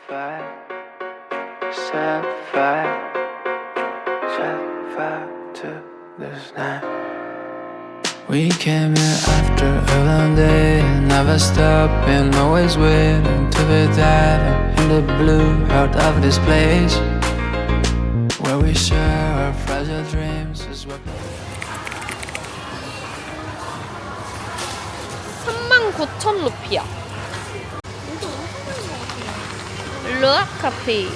fire, set fire, set fire to this night. We came here after a long day, never stopping, always waiting to be diving in the blue heart of this place, where we share our fragile dreams as well. 39,000 루피야. 루아 커피.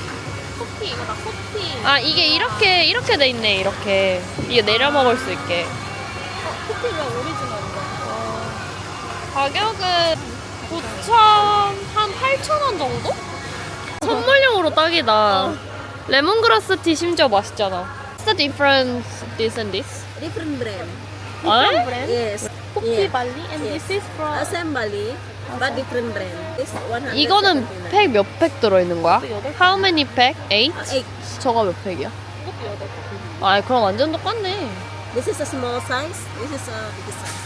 커피 이거다 커피. 아 이게 이렇게 돼 있네. 이렇게 이게 내려 먹을 수 있게. 커피가 오리지널인가? 가격은 9,000 한 8,000원 정도? 선물용으로 딱이다. 레몬그라스 티 심지어 맛있잖아. What's the difference this and this? Different brand. 아? 브랜드? Yes. 커피 Yeah. 발리 and Yes. this is from Same Bali, but different brand. This 100. 이거는 팩 몇 팩 들어있는 거야? How many pack? 8? 8. 저거 몇 팩이야? 이것도 8개. 아 그럼 완전 똑같네. This is a small size. This is a big size.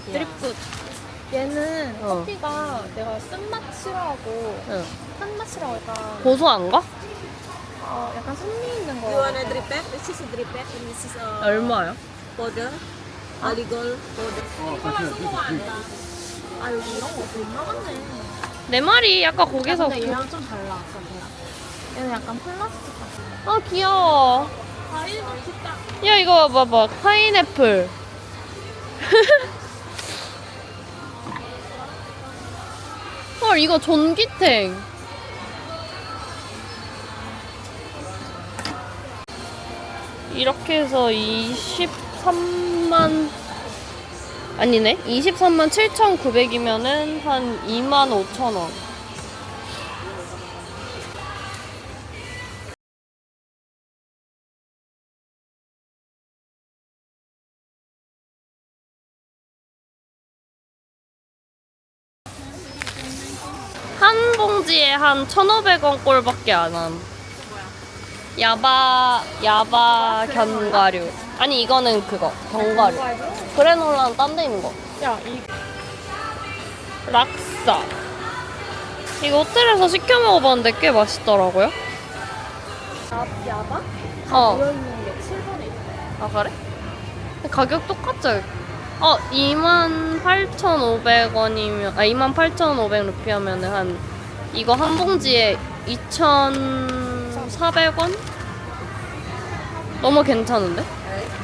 드립굿. 얘는 어. 커피가 내가 쓴맛 싫어하고 응. 탄맛 싫어하니까 고소한가? 약간 산미 있는 거. You want a drip pack? This is a drip pack, and this is a 얼마야? powder, Aligol powder. 이거만 성공한다. 아 여기 이런 거 못 나갔네. 내 말이 약간 거기서 근데 얘랑 좀 달라. 얘는 약간 플라스틱 같아. 아 귀여워. 과일도 진짜. 야 이거 봐봐 파인애플. 헐 이거 전기탱. 이렇게 해서 23만 아니네 23만 7,900이면은 한 2만 5천 원. 한 봉지에 한 1,500원 꼴밖에 안 함. 야바 견과류. 아니 이거는 그거 견과류. 그래놀라는 딴 데 있는 거. 야, 이 락사. 이거 호텔에서 시켜 먹어봤는데 꽤 맛있더라고요. 야바? 어. 들어있는 게 7번에 있대. 아 그래? 가격 똑같죠? 28,500원이면 28,500 루피하면은 한 이거 한 봉지에 2,400원? 너무 괜찮은데?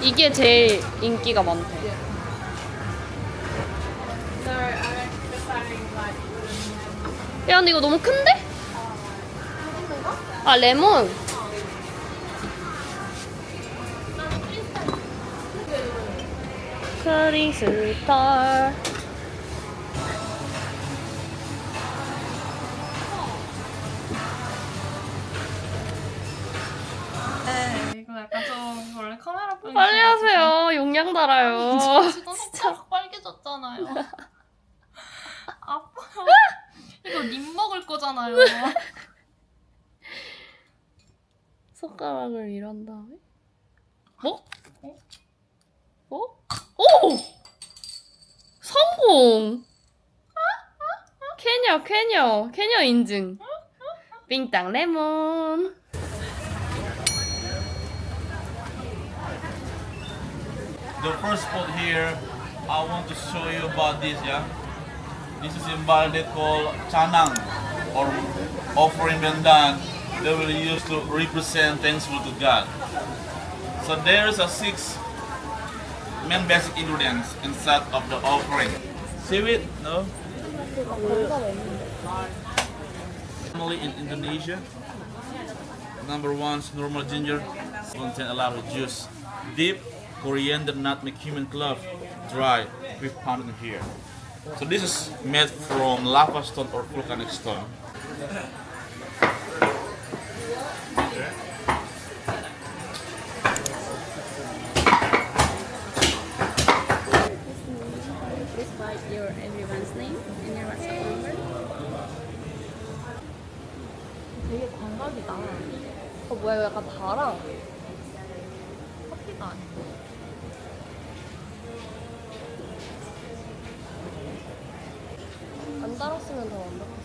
이게 제일 인기가 많대. 야 근데 이거 너무 큰데? 아 레몬. 크리스탈. 이거 약간 좀 원래 카메라 보는 빨리 하세요. 용량 달아요. 지금 손가락 빨개졌잖아요. 아파요. 이거 님 먹을 거잖아요. 손가락을 이런 다음에 뭐? 오! 성공! 캐녀 인증. 빙땅 레몬. The first spot here, I want to show you about this, yeah. This is in Bali called Canang, or offering bendan. They will use to represent thankful to God. So there's a 6 main basic ingredients inside of the offering. Seaweed, no? Normally in Indonesia, number 1 is normal ginger, contain a lot of juice. Deep coriander, nutmeg, cumin, clove, dry, we pounded in here. So this is made from lava stone or volcanic stone. Please write your everyone's name and your WhatsApp number. 되게 광각이다. 뭐야 이거 약간 달아. 커피가 아니고. 안 달았으면 더 완벽했어.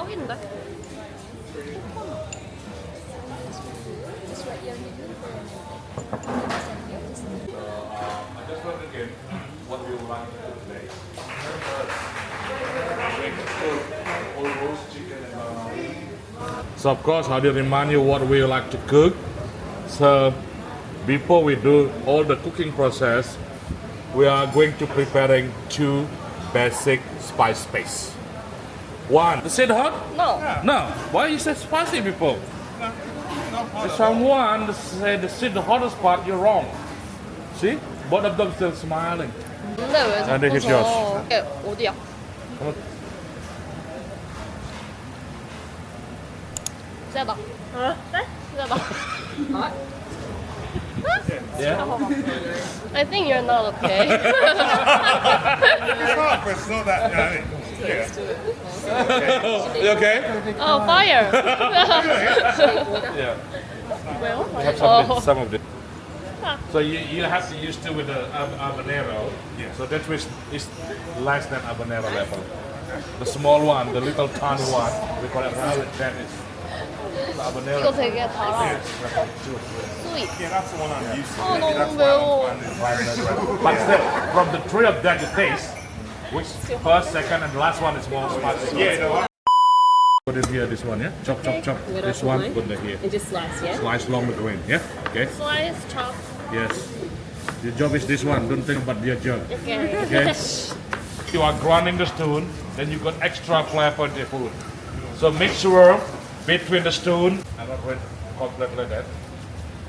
딱인데? I just want to get what we would like to cook today. All roast chicken and So of course, I will remind you what we like to cook. So before we do all the cooking process, we are going to preparing two basic spice paste. One, is it hot? No. No. Why you said spicy before? Someone said the hottest part, you're wrong. See? Both of them still smiling. 근데 왜 I think it's 자꾸 yours. 이게 어디야? 세다. 세다. Yeah? I think you're not okay. It's hard, but it's not that. You okay? Oh, fire. Yeah. Well, We have some of it. So you have to use to with the habanero. So that which is less than habanero level. The small one, the little tiny one, we call it rabbit. That is the habanero. 이거 되게 달아. Sweet. Yeah, that's the one I'm used to. 어, Maybe that's 너무 why 매워. I'm finding it. But still, from the three of them, you taste which first, second, and the last one is more spicy. Yeah, no, Put it here, this one, yeah? Chop, chop, chop. This one, put it here. And just slice, yeah? Slice along the grain, yeah? Okay? Slice, chop. Yes. Your job is this one. Don't think about your job. Okay. Okay? You are grinding the stone, then you got extra flavor in the food. So make sure between the stone, I'm not going to complete like that.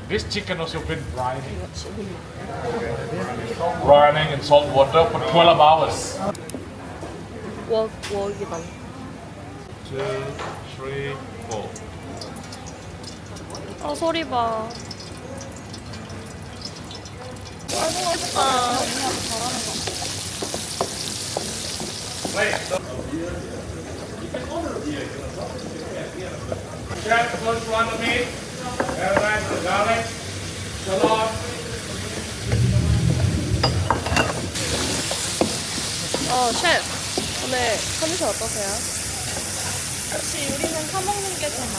This chicken also been brining. Brining in salt water for 12 hours. 웍이다. 2, 3, 4. 아, 소리 봐. 아이고, 맛있다. Chef, first one of meat, rice, garlic, shallot. 셰프. 오늘 컨디션 어떠세요? 역시 우리는 사먹는 게 제맛.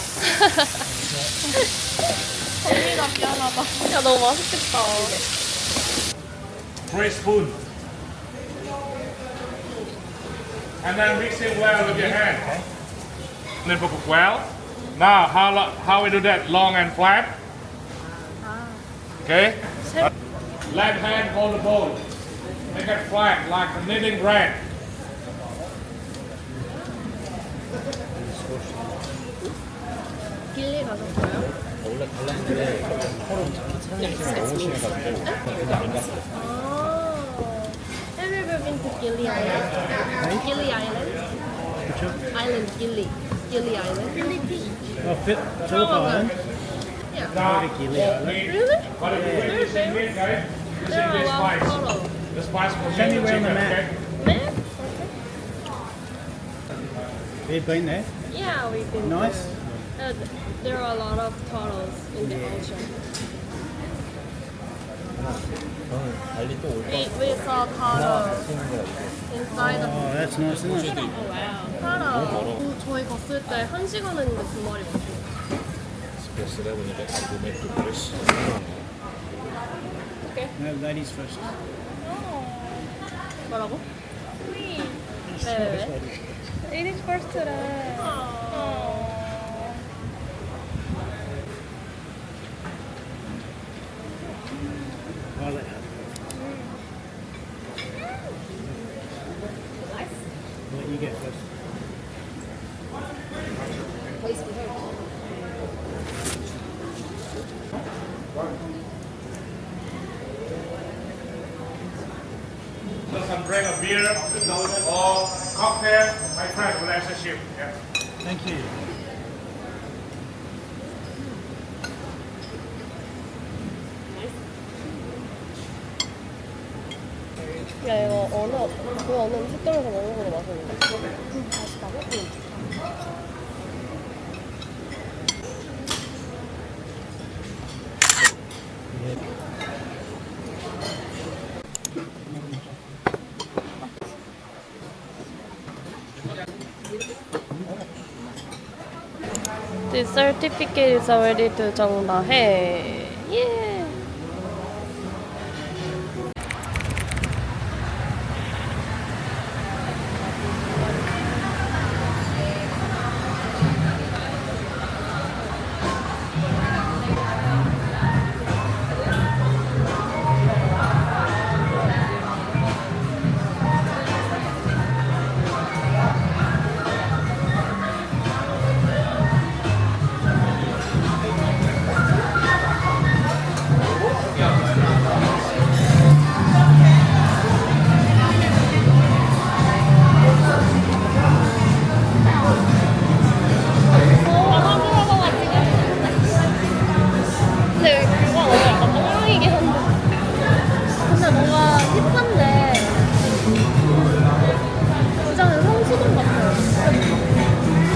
언니가 미안하다. 야, 너무 맛있겠다. 3 spoons. And then mix it well with your hand. Then cook well. Now, how we do that? Long and flat. Okay. Left hand hold the bowl. Make it flat like a kneading bread. 길리 가셨어요? Have you ever been to Gili Island? Gili Island? Island, Gili. Gili Island. Phillip Island. Now, Really? but if you Very this in famous. meat, guys, this There is are a the lot of spice. photos. The spice for Show me the where on the chicken, map. okay? There? You've been there? Yeah, we've been Nice. there. There are a lot of turtles in the ocean. We saw turtles inside the Oh, that's nice, isn't it? turtle. 저희 갔을 때 1시간 했는데 2마리 봤어요. No, ladies first. 뭐라고? 왜? Ladies first래. I'll let her. What you get first? So some drink of beer or cocktail, my friend, relationship. Yeah. Thank you. 야 이거 어느 음식점에서 먹는 거보다 맛있는데? 맛있다고? 응. The certificate is already to 정다해. 예. 근데 여기 뷰가 너무 약간 똥망이긴 한데. 근데 뭔가 힙한데 부장은 성수동 같아요.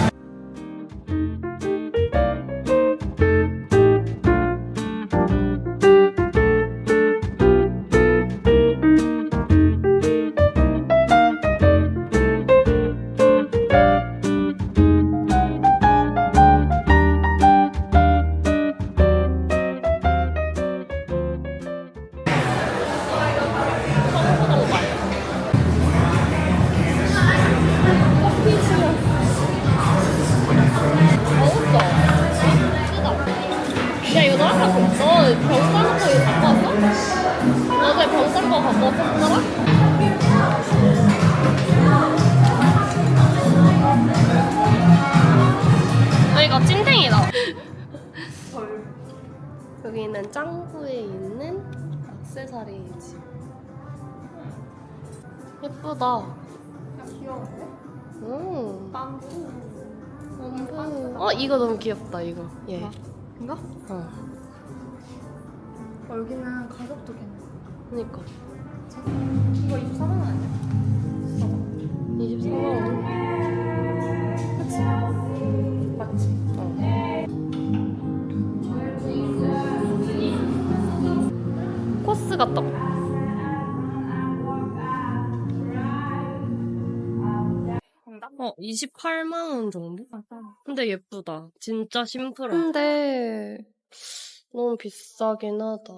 야 이거 너 아까 너 병 싸는 거 이거 갖고 왔어? 어제 병 싼 거 갖고 왔었더라? 이거 찐탱이다. 여기는 짱구에 있는 액세서리 집. 예쁘다. 귀여운데? 밤부. 이거 너무 귀엽다 이거. 예. 이거? 어. 여기는 가격도 괜찮아. 그니까. 이거 24만 원 아니야? 24만 원. 그치? 맞지? 코스 같다. 정답? 28만 원 정도? 근데 예쁘다. 진짜 심플해. 근데 너무 비싸긴 하다.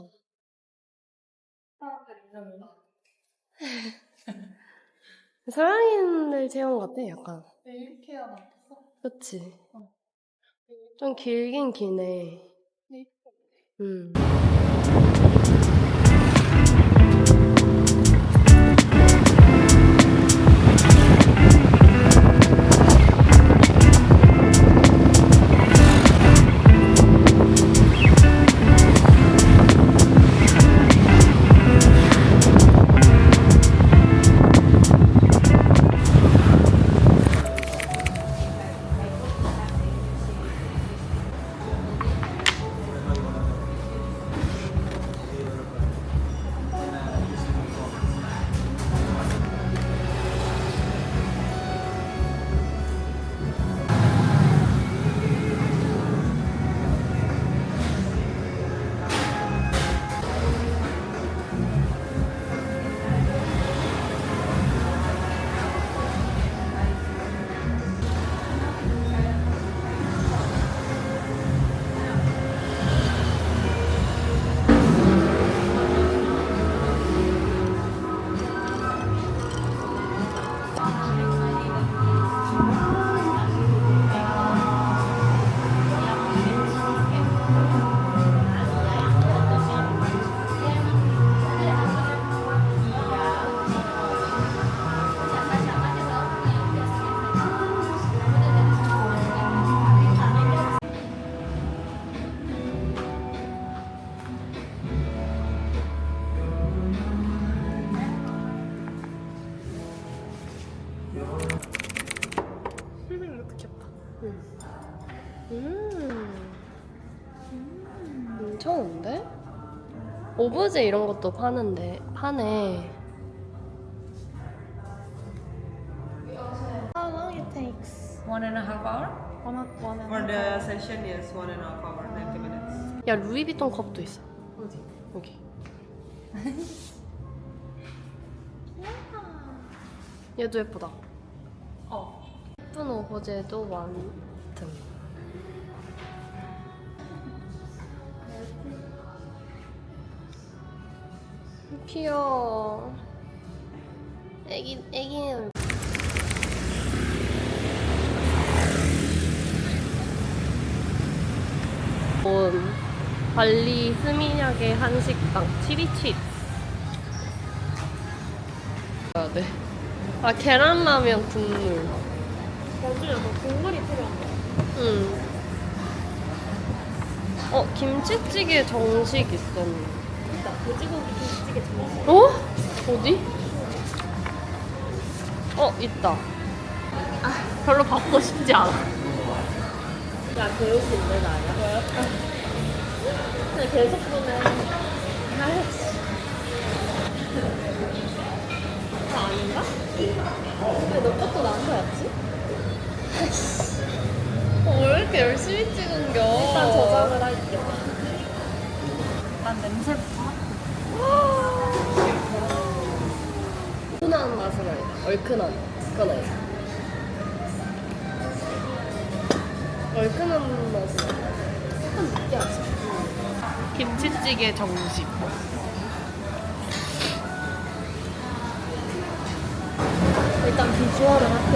서양인들 체형 같아, 약간. 네일케어 맡았어? 그치? 좀 길긴 기네. 음. 괜찮은데? 오브제 이런 것도 파네. How long it takes? 1.5 hour? One For the session, yes, 1.5 hour, 90 minutes. 야, 루이비통 컵도 있어. 어디? 여기. 얘도 예쁘다. 예쁜 오브제도 많음. 귀여워. 애기는. 온 발리 스미냑의 한식당 치리칩. 해야 돼. 아 계란라면 국물. 완전 약간 국물이 필요한데. 응. 김치찌개 정식 있었는데. 있다. 돼지고기 김치찌개 정식. 어? 어디? 있다. 별로 받고 싶지 않아. 야, 배우신데, 나야? 뭐야? 그냥 계속 보네. 아이씨. 다 아닌가? 왜 너 것도 나온 거였지? 왜 이렇게 열심히 찍은겨? 일단 저장을 할게. 난 냄새부터. 순한 맛은 아니다. 얼큰한. 그건 아니다. 얼큰한 맛은 아니다. 조금 느끼하지? 김치찌개 정식. 일단 비주얼은 할게.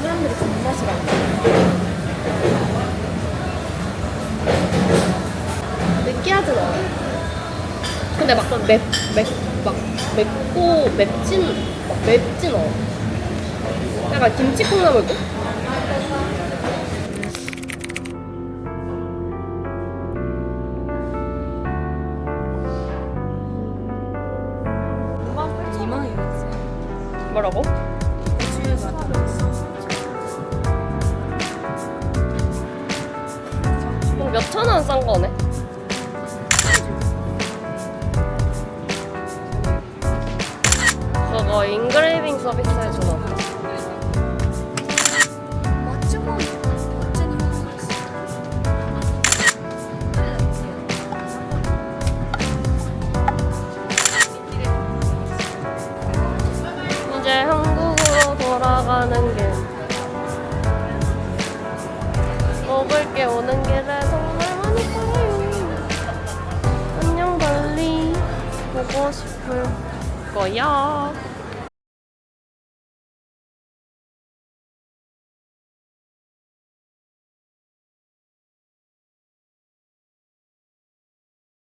사람들이 존맛을 안 느끼하진 않아. 근데 막 맵진 않아. 약간 김치 콩나물국? 뭐라고? 그럼 몇천 원 싼 거네? 그거 인그레이빙 서비스 해주나 봐. 이제 한국으로 돌아가는 길. 먹을 게 오는 길에 정말 많이 보여요. 안녕 발리 보고 싶을 거야.